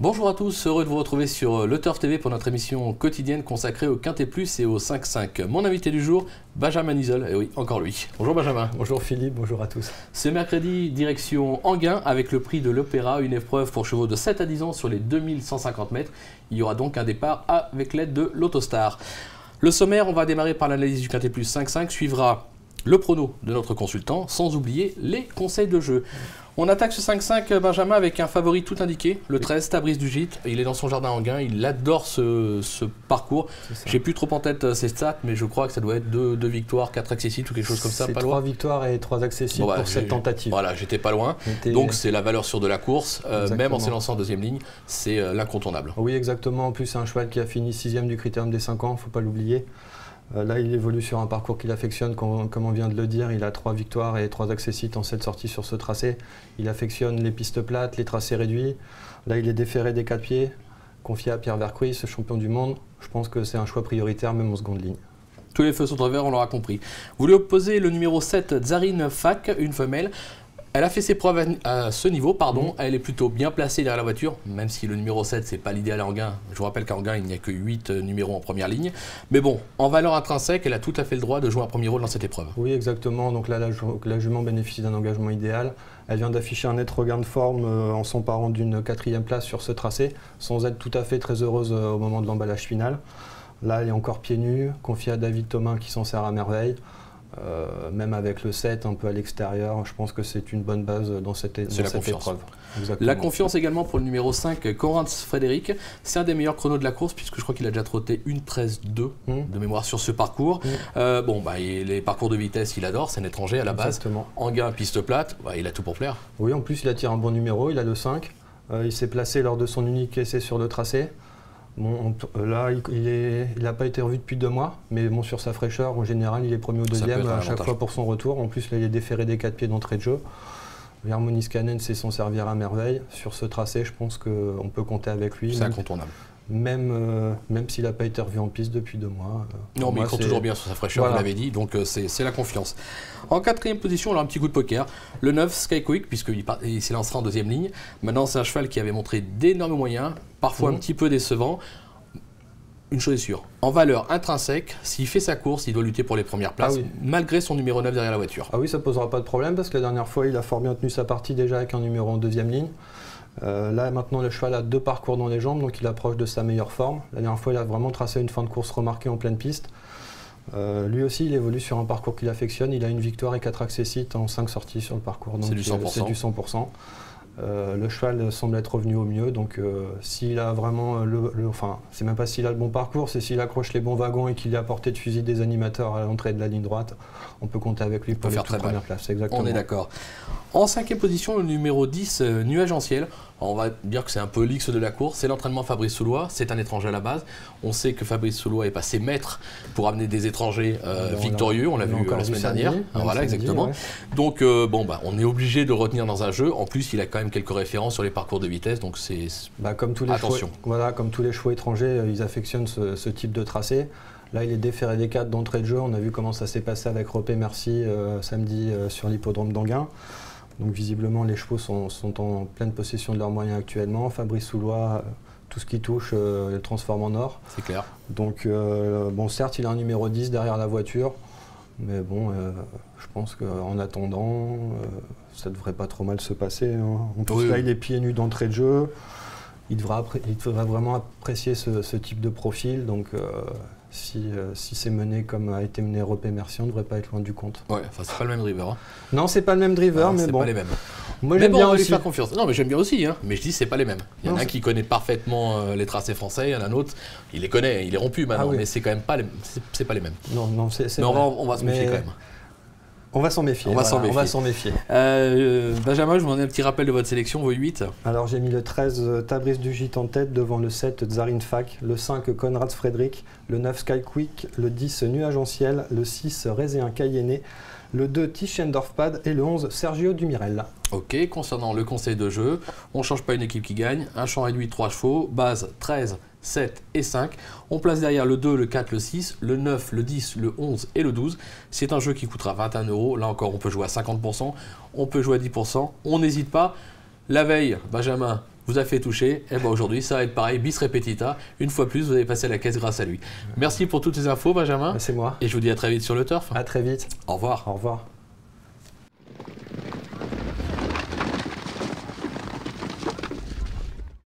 Bonjour à tous, heureux de vous retrouver sur Le Turf TV pour notre émission quotidienne consacrée au Quintet Plus et au 5-5. Mon invité du jour, Benjamin Isol, et oui, encore lui. Bonjour Benjamin. Bonjour Philippe, bonjour à tous. Ce mercredi, direction Enghien avec le prix de l'Opéra, une épreuve pour chevaux de 7 à 10 ans sur les 2150 mètres. Il y aura donc un départ avec l'aide de l'Autostar. Le sommaire, on va démarrer par l'analyse du Quintet Plus 5-5, suivra le prono de notre consultant, sans oublier les conseils de jeu. On attaque ce 5-5, Benjamin, avec un favori tout indiqué, le 13, Tabrice du Gite. Il est dans son jardin Enghien, il adore ce parcours. J'ai plus trop en tête ses stats, mais je crois que ça doit être 2 victoires, 4 accessibles ou quelque chose comme ça. C'est pas 3 loin. victoires et 3 accessibles pour cette tentative. Voilà, j'étais pas loin. Donc c'est la valeur sûre de la course, même en s'élançant en deuxième ligne, c'est l'incontournable. Oui, exactement. En plus, c'est un cheval qui a fini 6e du critérium des 5 ans, il ne faut pas l'oublier. Là, il évolue sur un parcours qu'il affectionne, comme on vient de le dire. Il a 3 victoires et 3 accessites en 7 sorties sur ce tracé. Il affectionne les pistes plates, les tracés réduits. Là, il est déféré des 4 pieds, confié à Pierre Vercruy, ce champion du monde. Je pense que c'est un choix prioritaire, même en seconde ligne. Tous les feux sont au vert, on l'aura compris. Vous lui opposez le numéro 7, Zarine Fak, une femelle. Elle a fait ses preuves à ce niveau, Elle est plutôt bien placée derrière la voiture, même si le numéro 7, c'est pas l'idéal à Enghien. Je vous rappelle qu'à Enghien, il n'y a que 8 numéros en première ligne. Mais bon, en valeur intrinsèque, elle a tout à fait le droit de jouer un premier rôle dans cette épreuve. Oui, exactement. Donc là, la jument bénéficie d'un engagement idéal. Elle vient d'afficher un net regain de forme en s'emparant d'une 4e place sur ce tracé, sans être tout à fait très heureuse au moment de l'emballage final. Là, elle est encore pieds nus, confiée à David Thomas qui s'en sert à merveille. Même avec le 7 un peu à l'extérieur, je pense que c'est une bonne base dans cette épreuve. Exactement. La confiance également pour le numéro 5, Conrad Frédéric. C'est un des meilleurs chronos de la course puisque je crois qu'il a déjà trotté une 13-2 de mémoire sur ce parcours. Les parcours de vitesse, il adore, c'est un étranger à la base. Enghien, piste plate, il a tout pour plaire. Oui, en plus il attire un bon numéro, il a le 5. Il s'est placé lors de son unique essai sur le tracé. Bon, là, il n'a pas été revu depuis 2 mois, mais bon, sur sa fraîcheur, en général, il est premier ou deuxième à chaque fois pour son retour. En plus, là, il est déféré des 4 pieds d'entrée de jeu. Harmonis Canen sait s'en servir à merveille. Sur ce tracé, je pense qu'on peut compter avec lui. C'est incontournable. Même s'il n'a pas été revu en piste depuis 2 mois. Non, mais il court toujours bien sur sa fraîcheur, vous l'avez dit, donc c'est la confiance. En 4e position, on a un petit coup de poker. Le 9, Sky Quick, puisqu'il s'élancera en 2e ligne. Maintenant, c'est un cheval qui avait montré d'énormes moyens, parfois un petit peu décevant. Une chose est sûre, en valeur intrinsèque, s'il fait sa course, il doit lutter pour les premières places, malgré son numéro 9 derrière la voiture. Ah oui, ça ne posera pas de problème, parce que la dernière fois, il a fort bien tenu sa partie déjà avec un numéro en 2e ligne. Là, maintenant, le cheval a 2 parcours dans les jambes, donc il approche de sa meilleure forme. La dernière fois, il a vraiment tracé une fin de course remarquée en pleine piste. Lui aussi, il évolue sur un parcours qu'il affectionne. Il a une victoire et 4 accessites en 5 sorties sur le parcours. C'est du 100%. C'est du 100%. Le cheval semble être revenu au mieux, donc s'il a vraiment c'est même pas s'il a le bon parcours, c'est s'il accroche les bons wagons et qu'il est à portée de fusil des animateurs à l'entrée de la ligne droite, on peut compter avec lui pour les toutes premières places. Exactement. On est d'accord. En 5e position, le numéro 10, Nuage en ciel. Alors, on va dire que c'est un peu l'X de la course, c'est l'entraînement Fabrice Soulois, c'est un étranger à la base. On sait que Fabrice Soulois est passé maître pour amener des étrangers victorieux, on l'a vu la semaine dernière. Voilà, exactement. Donc on est obligé de le retenir dans un jeu. En plus, il a quand même quelques références sur les parcours de vitesse, donc c'est attention. Comme tous les chevaux étrangers, ils affectionnent ce type de tracé. Là, il est déféré des 4 d'entrée de jeu. On a vu comment ça s'est passé avec Ropé Merci samedi sur l'hippodrome d'Enghien. Donc visiblement, les chevaux sont en pleine possession de leurs moyens actuellement. Fabrice Soulois, tout ce qui touche, le transforme en or. C'est clair. Donc, certes, il a un numéro 10 derrière la voiture. Mais bon, je pense qu'en attendant, ça ne devrait pas trop mal se passer. En plus, là, il est pieds nus d'entrée de jeu. Il devra vraiment apprécier ce type de profil. Donc, si c'est mené comme a été mené Ropé Merci, on ne devrait pas être loin du compte. Ouais, enfin, c'est pas le même driver. Hein. Non, c'est pas le même driver, mais bon. C'est pas les mêmes. Moi, j'aime bien on va lui aussi. faire confiance. Non, mais j'aime bien aussi, hein. Mais je dis, c'est pas les mêmes. Il y en a un qui connaît parfaitement les tracés français, il y en a un autre, il les connaît, il est rompu maintenant, mais c'est quand même pas c'est pas les mêmes. Non, c'est mais on va se méfier quand même. On va s'en méfier. On va s'en méfier. Benjamin, je vous demande un petit rappel de votre sélection, vos 8. Alors j'ai mis le 13 Tabrice du Gite en tête devant le 7 Zarine Fak, le 5 Conrad Frédéric, le 9 Sky Quick, le 10 Nuage en ciel, le 6 Réséen Cayenne, le 2 Tischendorf Pad et le 11 Sergio Dumirel. Ok, concernant le conseil de jeu, on ne change pas une équipe qui gagne, un champ réduit de 3 chevaux, base 13, 7 et 5. On place derrière le 2, le 4, le 6, le 9, le 10, le 11 et le 12. C'est un jeu qui coûtera 21 €. Là encore, on peut jouer à 50%, on peut jouer à 10%. On n'hésite pas. La veille, Benjamin vous a fait toucher. Et ben aujourd'hui, ça va être pareil, bis repetita. Une fois plus, vous allez passer à la caisse grâce à lui. Merci pour toutes ces infos, Benjamin. C'est moi. Et je vous dis à très vite sur le turf. À très vite. Au revoir. Au revoir.